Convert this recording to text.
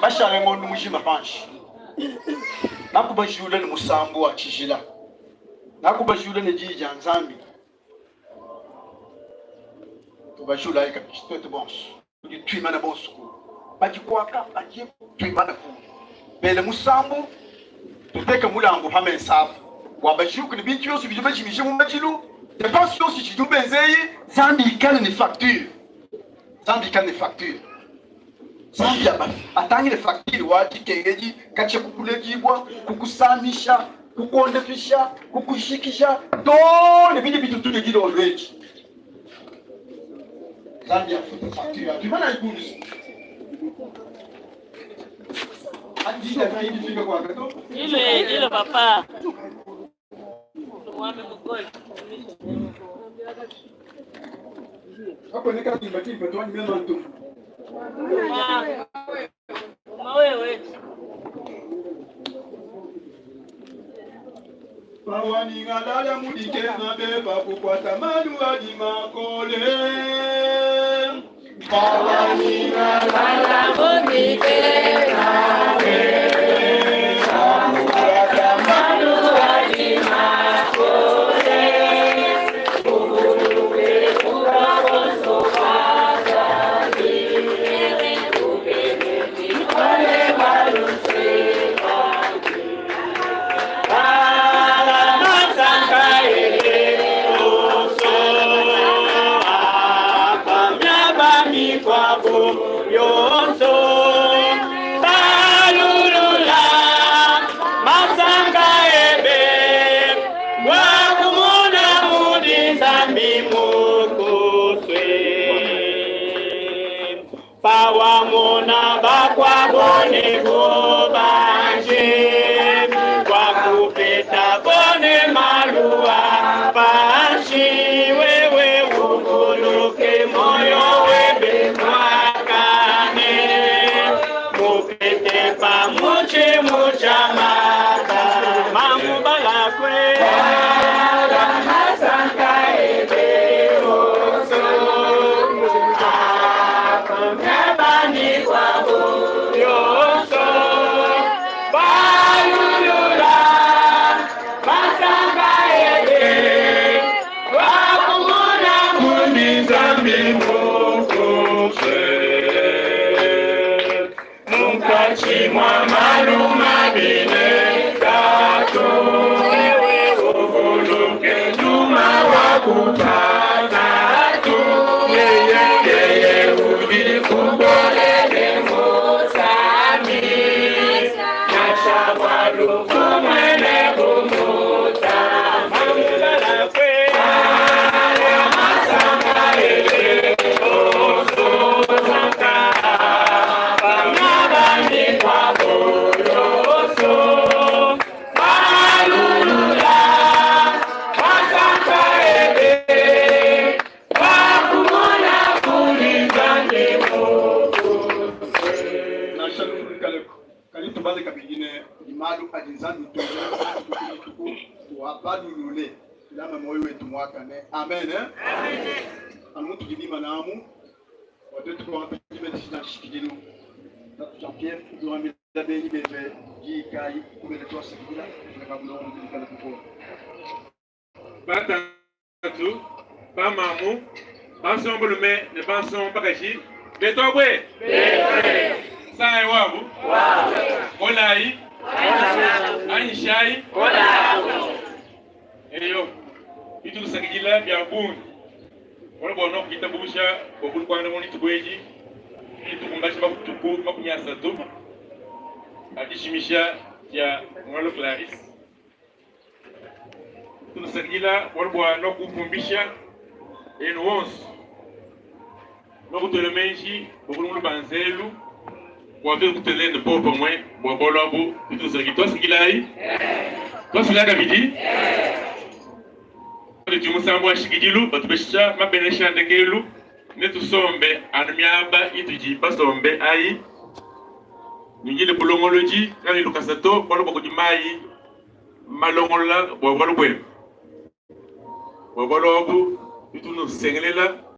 bashale ngondu mujima panshi nakubajula ni musambu wa chishila nakubajula ni jija nzambi tubajula ika twete bonso ndi twimana bonso bajikwaka baje twimana ku bele musambu tuteka mulango pame nsafu wabajiku ni bintu yose bijuma chimishe mu majilu dépense yose chijumbe nzeyi zambi ikane ni facture zambi atangire facture wati kengeji kache kukulejibwa kukusamisha kukondefisha kukushikisha dole bidi bitu tujiro already zambi afuta facture akimana ikuzi ile papa mwame mkoi hapo nika timba tu ni mema tu wewe Pawani ngalala mudike ngabeba kukwata manu adi makole Pawani ngalala mudike ngabeba kukwata manu adi makole Kuburuke kurakoso kazali Kubebe kipale maruse Pawamona bakwa bone bobanje kwa kupeta bone malua panshi wewe uguluke moyo webe mwakane mupete pamuche muchamata mamubala kwe Chimwa maluma bine kato wewe uguluke juma wakutana tu yeye ujiri kubolele mosami nashabalu kumene kumuta mamulala kwe masanga ele oso saka malu ajizani tuku wapadu nule lama moyo wetu mwaka ne amen amen anu tujibima namu watetu kwa wapijibe tishina shikijilu na tuchampie duwambi labeni bebe jikai kumele tuwa sikila tunakabula umudilika na kuko bata tu pa mamu panson bulume ne panson pakashi betobwe sai wabu olai Anishai eyo itu sakijila bya bungi wala bono kitabusha bokul kwanga moni tubweji itu kungashi bakutuku makunyasa tu adishimisha ya ngalo Clarice tu sakijila wala bono kupumbisha en wons no kutolemenji bokul mu banzelu Watu kutelende popo mwe bobolobu itusa kitwasi kilai twasi laga bidi tumusambo ashikijilu batubesha mabenesha ndekelu netusombe anmyaba ituji basombe ai nyingile bulongoloji kali lukasato balo bokujimai malongola bobolo bwe bobolobu itunu sengelela